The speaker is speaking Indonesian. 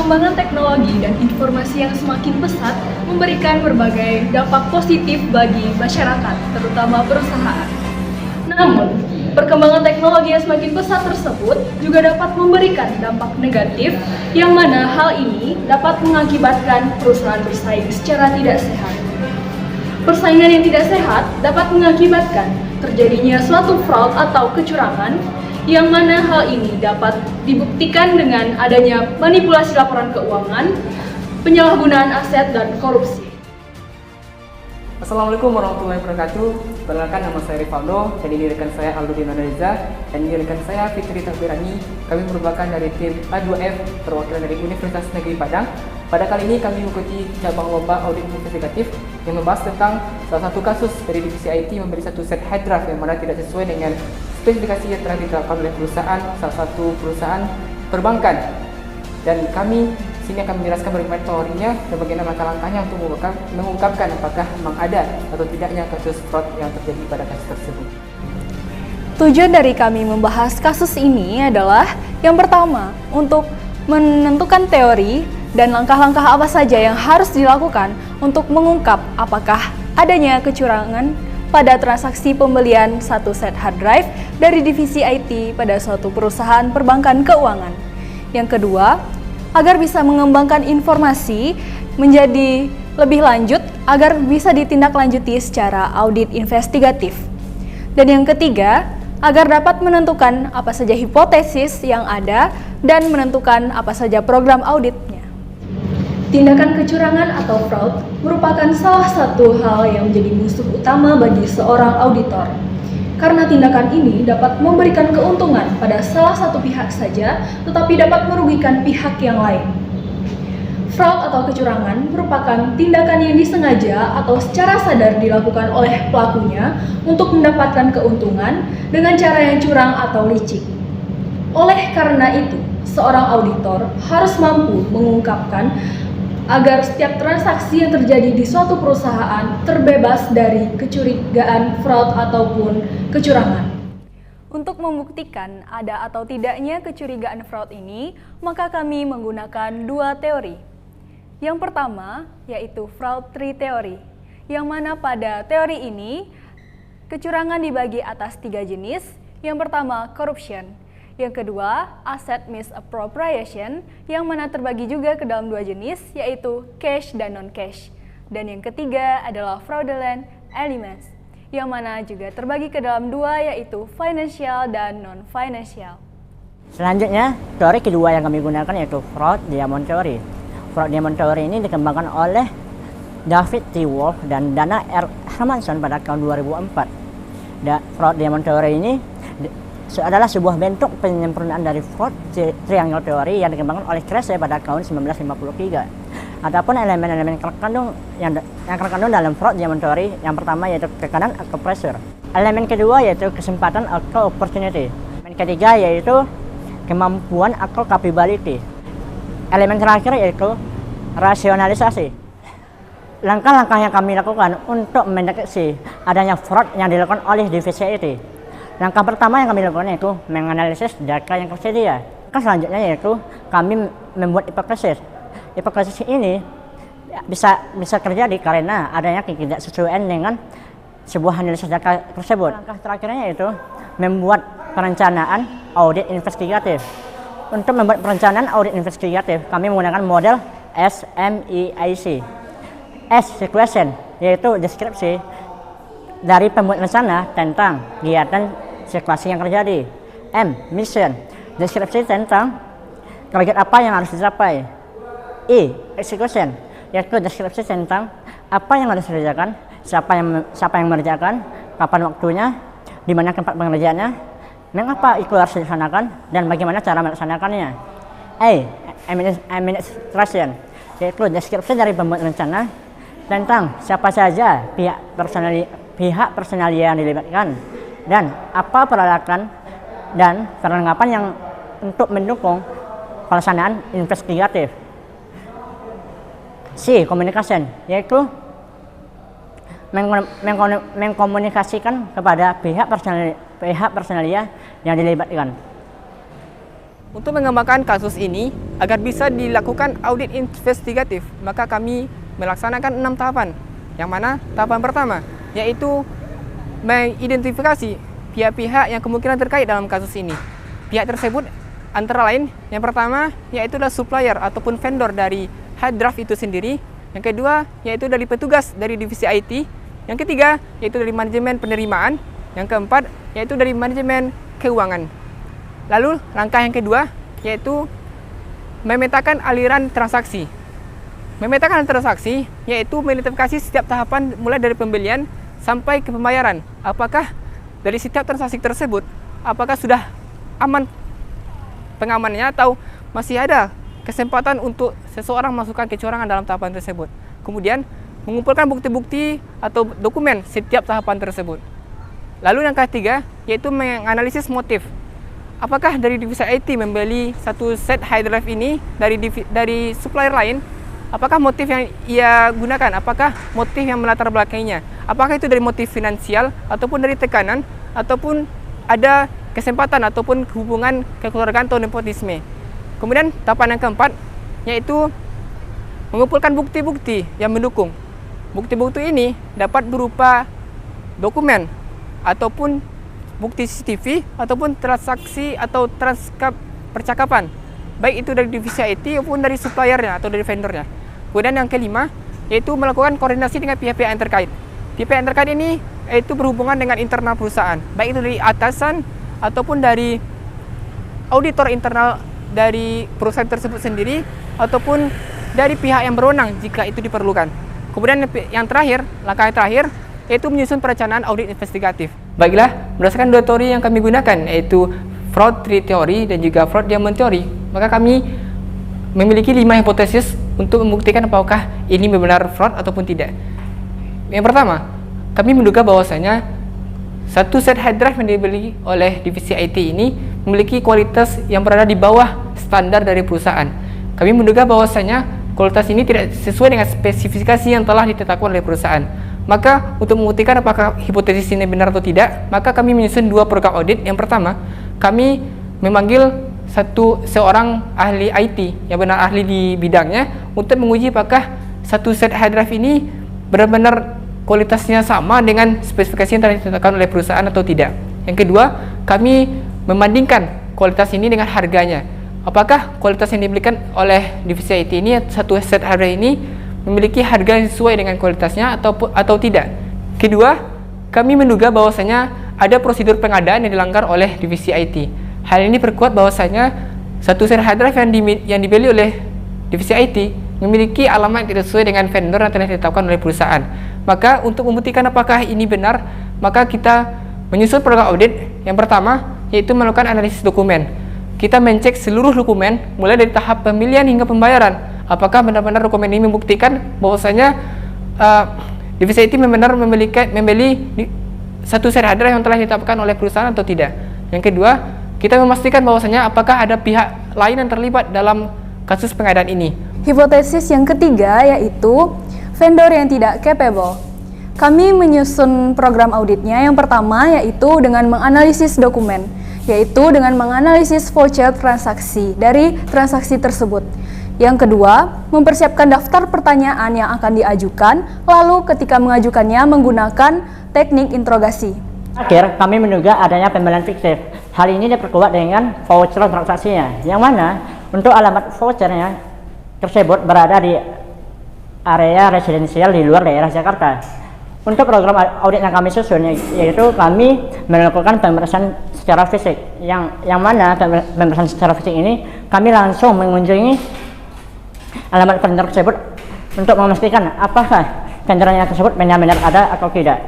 Perkembangan teknologi dan informasi yang semakin pesat memberikan berbagai dampak positif bagi masyarakat, terutama perusahaan. Namun, perkembangan teknologi yang semakin pesat tersebut juga dapat memberikan dampak negatif, yang mana hal ini dapat mengakibatkan perusahaan bersaing secara tidak sehat. Persaingan yang tidak sehat dapat mengakibatkan terjadinya suatu fraud atau kecurangan, yang mana hal ini dapat dibuktikan dengan adanya manipulasi laporan keuangan, penyalahgunaan aset, dan korupsi. Assalamualaikum warahmatullahi wabarakatuh. Perkenalkan, nama saya Rivaldo, dan ini rekan saya Aldo Dinanariza, dan ini rekan saya Fitri Tabirani. Kami merupakan dari tim A2F, perwakilan dari Universitas Negeri Padang. Pada kali ini kami mengikuti cabang lomba audit investigatif yang membahas tentang salah satu kasus dari divisi IT memberi satu set hard drive yang mana tidak sesuai dengan spesifikasi yang telah ditetapkan oleh perusahaan, salah satu perusahaan perbankan. Dan kami sini akan menjelaskan bagaimana teorinya dan bagaimana langkah-langkahnya untuk mengungkapkan apakah memang ada atau tidaknya kasus fraud yang terjadi pada kasus tersebut. Tujuan dari kami membahas kasus ini adalah yang pertama, untuk menentukan teori dan langkah-langkah apa saja yang harus dilakukan untuk mengungkap apakah adanya kecurangan pada transaksi pembelian satu set hard drive dari divisi IT pada suatu perusahaan perbankan keuangan. Yang kedua, agar bisa mengembangkan informasi menjadi lebih lanjut agar bisa ditindaklanjuti secara audit investigatif. Dan yang ketiga, agar dapat menentukan apa saja hipotesis yang ada dan menentukan apa saja program auditnya. Tindakan kecurangan atau fraud merupakan salah satu hal yang menjadi musuh utama bagi seorang auditor. Karena tindakan ini dapat memberikan keuntungan pada salah satu pihak saja, tetapi dapat merugikan pihak yang lain. Fraud atau kecurangan merupakan tindakan yang disengaja atau secara sadar dilakukan oleh pelakunya untuk mendapatkan keuntungan dengan cara yang curang atau licik. Oleh karena itu, seorang auditor harus mampu mengungkapkan agar setiap transaksi yang terjadi di suatu perusahaan terbebas dari kecurigaan fraud ataupun kecurangan. Untuk membuktikan ada atau tidaknya kecurigaan fraud ini, maka kami menggunakan dua teori. Yang pertama, yaitu fraud tree theory, yang mana pada teori ini, kecurangan dibagi atas 3 jenis. Yang pertama, corruption. Yang kedua, asset misappropriation, yang mana terbagi juga ke dalam 2 jenis, yaitu cash dan non-cash. Dan yang ketiga adalah fraudulent elements, yang mana juga terbagi ke dalam 2, yaitu financial dan non-financial. Selanjutnya, teori kedua yang kami gunakan yaitu fraud diamond theory. Fraud diamond theory ini dikembangkan oleh David T. Wolf dan Dana R. Hermanson pada tahun 2004. Fraud diamond theory ini adalah sebuah bentuk penyempurnaan dari fraud triangle theory yang dikembangkan oleh Kresse pada tahun 1953. Adapun elemen-elemen yang terkandung dalam fraud diamond theory, yang pertama yaitu tekanan atau pressure. Elemen kedua yaitu kesempatan atau opportunity. Elemen ketiga yaitu kemampuan atau capability. Elemen terakhir yaitu rasionalisasi. Langkah-langkah yang kami lakukan untuk mendeteksi adanya fraud yang dilakukan oleh divisi IT. Langkah pertama yang kami lakukan yaitu menganalisis data yang tersedia. Langkah selanjutnya yaitu kami membuat hipotesis. Hipotesis ini bisa terjadi karena adanya ketidaksesuaian dengan sebuah analisis data tersebut. Langkah terakhirnya yaitu membuat perencanaan audit investigatif. Untuk membuat perencanaan audit investigatif, kami menggunakan model SMEIC. S, situation, yaitu deskripsi dari pembuat rencana tentang kegiatan situasi yang terjadi. M, mission, deskripsi tentang target apa yang harus dicapai. E, execution, yaitu deskripsi tentang apa yang harus dikerjakan, siapa yang mengerjakan, kapan waktunya, di mana tempat pengerjaannya, mengapa itu harus dilaksanakan, dan bagaimana cara melaksanakannya. A, administration, yaitu deskripsi dari pembuat rencana tentang siapa saja pihak personal yang dilibatkan dan apa peralatan dan perlengkapan yang untuk mendukung pelaksanaan investigatif. C, communication, yaitu mengkomunikasikan kepada pihak personalia yang dilibatkan. Untuk mengembangkan kasus ini agar bisa dilakukan audit investigatif, maka kami melaksanakan 6 tahapan. Yang mana tahapan pertama yaitu mengidentifikasi pihak-pihak yang kemungkinan terkait dalam kasus ini. Pihak tersebut antara lain yang pertama yaitu adalah supplier ataupun vendor dari hard drive itu sendiri. Yang kedua yaitu dari petugas dari divisi IT. Yang ketiga yaitu dari manajemen penerimaan. Yang keempat yaitu dari manajemen keuangan. Lalu langkah yang kedua yaitu memetakan aliran transaksi. Memetakan transaksi yaitu mengidentifikasi setiap tahapan mulai dari pembelian sampai ke pembayaran. Apakah dari setiap transaksi tersebut apakah sudah aman pengamanannya atau masih ada kesempatan untuk seseorang melakukan kecurangan dalam tahapan tersebut. Kemudian mengumpulkan bukti-bukti atau dokumen setiap tahapan tersebut. Lalu yang ketiga yaitu menganalisis motif. Apakah dari divisi IT membeli satu set hard drive ini dari supplier lain? Apakah motif yang ia gunakan? Apakah motif yang melatar belakanginya? Apakah itu dari motif finansial ataupun dari tekanan ataupun ada kesempatan ataupun hubungan kekeluargaan atau nepotisme? Kemudian tahapan yang keempat yaitu mengumpulkan bukti-bukti yang mendukung. Bukti-bukti ini dapat berupa dokumen ataupun bukti CCTV ataupun transaksi atau transkrip percakapan, baik itu dari divisi IT maupun dari suppliernya atau dari vendornya. Kemudian yang kelima yaitu melakukan koordinasi dengan pihak-pihak yang terkait. Pihak-pihak yang terkait ini yaitu berhubungan dengan internal perusahaan, baik itu dari atasan ataupun dari auditor internal dari perusahaan tersebut sendiri ataupun dari pihak yang berwenang jika itu diperlukan. Kemudian yang terakhir, langkah yang terakhir yaitu menyusun perencanaan audit investigatif. Baiklah, berdasarkan dua teori yang kami gunakan yaitu fraud tree theory dan juga fraud diamond theory, maka kami memiliki 5 hipotesis untuk membuktikan apakah ini benar fraud ataupun tidak. Yang pertama, kami menduga bahwasanya satu set hard drive yang dibeli oleh divisi IT ini memiliki kualitas yang berada di bawah standar dari perusahaan. Kami menduga bahwasanya kualitas ini tidak sesuai dengan spesifikasi yang telah ditetapkan oleh perusahaan. Maka untuk membuktikan apakah hipotesis ini benar atau tidak, maka kami menyusun 2 program audit. Yang pertama, kami memanggil seorang ahli IT yang benar ahli di bidangnya untuk menguji apakah satu set hard drive ini benar-benar kualitasnya sama dengan spesifikasi yang telah ditetapkan oleh perusahaan atau tidak. Yang kedua, kami membandingkan kualitas ini dengan harganya. Apakah kualitas yang diberikan oleh divisi IT ini, satu set hard drive ini memiliki harga yang sesuai dengan kualitasnya atau tidak. Kedua, kami menduga bahwasanya ada prosedur pengadaan yang dilanggar oleh divisi IT. Hal ini perkuat bahwasanya satu set hard drive yang dibeli oleh divisi IT memiliki alamat yang tidak sesuai dengan vendor yang telah ditetapkan oleh perusahaan. Maka untuk membuktikan apakah ini benar, maka kita menyusun program audit. Yang pertama yaitu melakukan analisis dokumen. Kita mencek seluruh dokumen mulai dari tahap pemilihan hingga pembayaran. Apakah benar-benar dokumen ini membuktikan bahwasanya divisi IT benar-benar membeli satu set hard drive yang telah ditetapkan oleh perusahaan atau tidak. Yang kedua, kita memastikan bahwasanya apakah ada pihak lain yang terlibat dalam kasus pengadaan ini. Hipotesis yang ketiga yaitu vendor yang tidak capable. Kami menyusun program auditnya yang pertama yaitu dengan menganalisis dokumen, yaitu dengan menganalisis voucher transaksi dari transaksi tersebut. Yang kedua, mempersiapkan daftar pertanyaan yang akan diajukan, lalu ketika mengajukannya menggunakan teknik interogasi. Akhir, kami menduga adanya pembelian fiktif. Hal ini diperkuat dengan voucher transaksinya, yang mana untuk alamat vouchernya tersebut berada di area residensial di luar daerah Jakarta. Untuk program audit yang kami susun, yaitu kami melakukan pemeriksaan secara fisik, yang mana pemeriksaan secara fisik ini kami langsung mengunjungi alamat vendor tersebut untuk memastikan apakah vendornya tersebut benar-benar ada atau tidak.